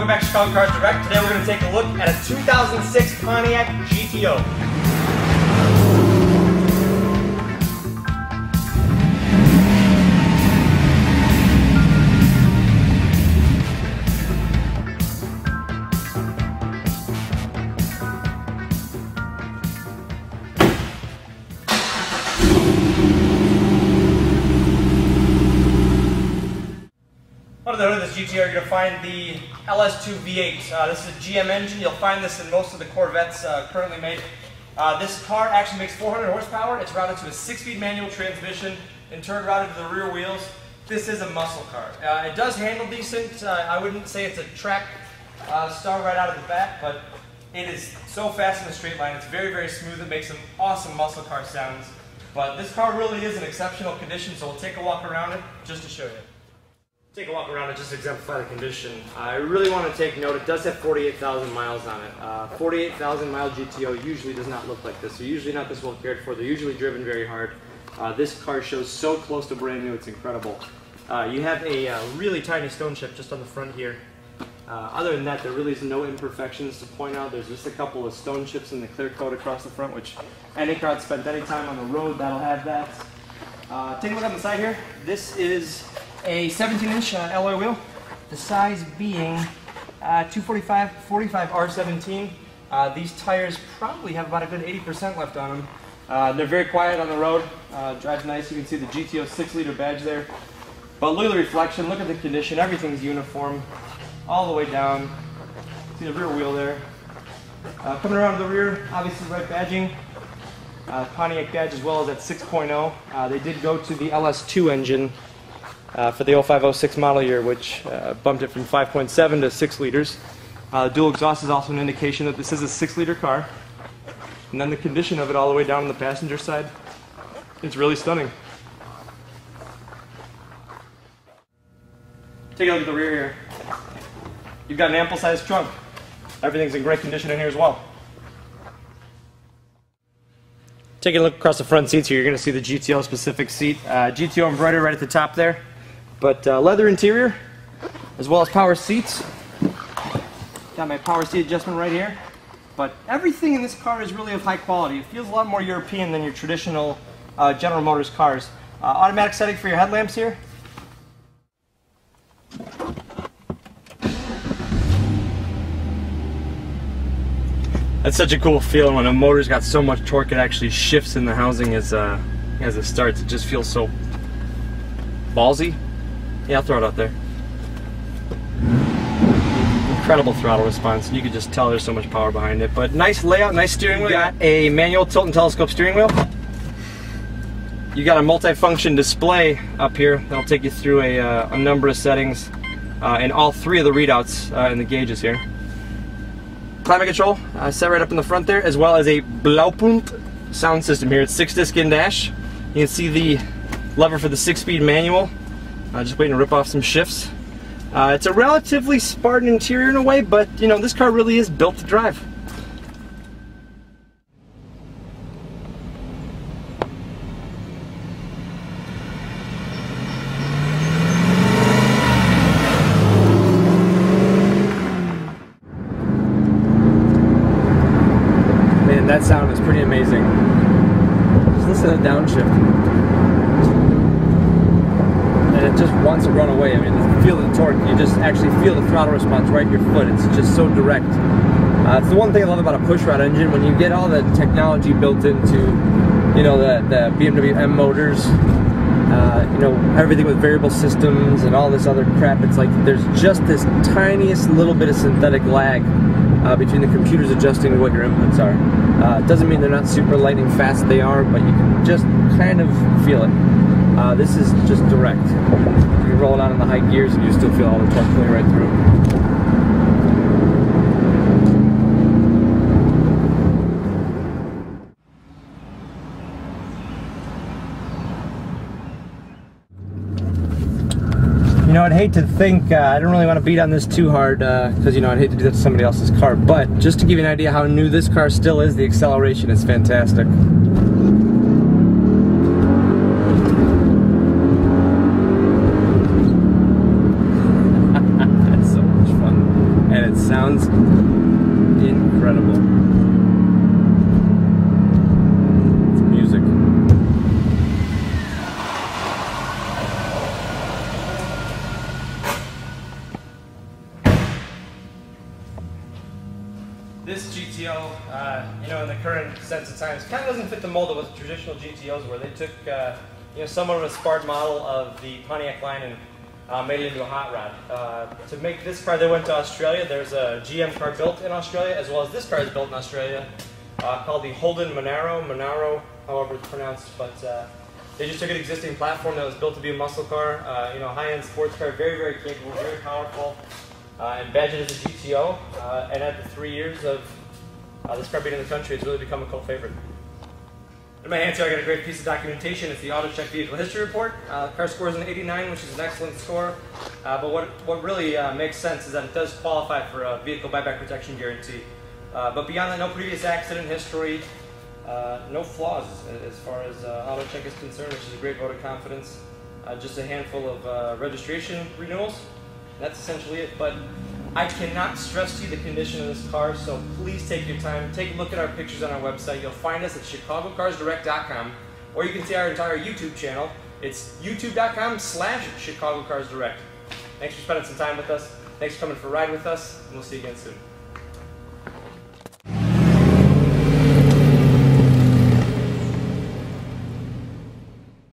Welcome back to Chicago Cars Direct. Today we're going to take a look at a 2006 Pontiac GTO. Under the hood of this GTO, you're going to find the LS2 V8. This is a GM engine. You'll find this in most of the Corvettes currently made. This car actually makes 400 horsepower. It's routed to a 6-speed manual transmission and turned routed to the rear wheels. This is a muscle car. It does handle decent. I wouldn't say it's a track star right out of the bat, but it is so fast in a straight line. It's very, very smooth. It makes some awesome muscle car sounds. But this car really is in exceptional condition, so we'll take a walk around it just to show you. Take a walk around and just exemplify the condition. I really want to take note, it does have 48,000 miles on it. 48,000 mile GTO usually does not look like this. They're usually not this well cared for. They're usually driven very hard. This car shows so close to brand new, it's incredible. You have a really tiny stone chip just on the front here. Other than that, there really is no imperfections to point out. There's just a couple of stone chips in the clear coat across the front, which any car that's spent any time on the road, that'll have that. Take a look on the side here. This is a 17-inch alloy wheel, the size being 245 45 R17. These tires probably have about a good 80% left on them. They're very quiet on the road, drives nice. You can see the GTO 6-liter badge there. But look at the reflection, look at the condition, everything's uniform all the way down. See the rear wheel there. Coming around to the rear, obviously red badging. Pontiac badge as well as at 6.0. They did go to the LS2 engine for the 05-06 model year, which bumped it from 5.7 to 6 liters. Dual exhaust is also an indication that this is a 6-liter car. And then the condition of it all the way down on the passenger side, it's really stunning. Take a look at the rear here. You've got an ample sized trunk. Everything's in great condition in here as well. Taking a look across the front seats here, you're going to see the GTO specific seat. GTO embroidered right at the top there. But leather interior, as well as power seats. Got my power seat adjustment right here. But everything in this car is really of high quality. It feels a lot more European than your traditional General Motors cars. Automatic setting for your headlamps here. That's such a cool feeling when a motor's got so much torque it actually shifts in the housing as it starts. It just feels so ballsy. Yeah, I'll throw it out there. Incredible throttle response. You can just tell there's so much power behind it. But nice layout, nice steering wheel. You got a manual tilt and telescope steering wheel. You got a multi-function display up here that'll take you through a number of settings and all 3 of the readouts in the gauges here. Climate control set right up in the front there, as well as a Blaupunkt sound system here. It's 6-disc in-dash. You can see the lever for the 6-speed manual. Just waiting to rip off some shifts. It's a relatively Spartan interior in a way, but you know, this car really is built to drive. Man, that sound is pretty amazing. Just listen to the downshift. And it just wants to run away. I mean, feel the torque. You just actually feel the throttle response right in your foot. It's just so direct. It's the one thing I love about a pushrod engine. When you get all the technology built into, you know, the BMW M motors, you know, everything with variable systems and all this other crap. It's like there's just this tiniest little bit of synthetic lag between the computers adjusting to what your inputs are. It doesn't mean they're not super lightning fast. They are, but you can just kind of feel it. This is just direct. You roll it out in the high gears and you still feel all the torque going right through. You know, I'd hate to think, I don't really want to beat on this too hard, because, you know, I'd hate to do that to somebody else's car, but just to give you an idea how new this car still is, the acceleration is fantastic. sounds incredible. It's music. This GTO, you know, in the current sense of times, kind of doesn't fit the mold of what the traditional GTOs were. They took, you know, somewhat of a sparred model of the Pontiac line and made it into a hot rod. To make this car, they went to Australia. There's a GM car built in Australia, as well as this car is built in Australia, called the Holden Monaro, however it's pronounced. But they just took an existing platform that was built to be a muscle car, you know, high-end sports car, very, very capable, very powerful. And badged it as a GTO, and after 3 years of this car being in the country, it's really become a cult favorite. In my hands here, I got a great piece of documentation. It's the AutoCheck Vehicle History Report. The car scores an 89, which is an excellent score. But what really makes sense is that it does qualify for a vehicle buyback protection guarantee. But beyond that, no previous accident history, no flaws as far as AutoCheck is concerned, which is a great vote of confidence. Just a handful of registration renewals. That's essentially it, but I cannot stress to you the condition of this car, so please take your time, take a look at our pictures on our website. You'll find us at chicagocarsdirect.com, or you can see our entire YouTube channel. It's youtube.com/chicagocarsdirect. Thanks for spending some time with us. Thanks for coming for a ride with us, and we'll see you again soon.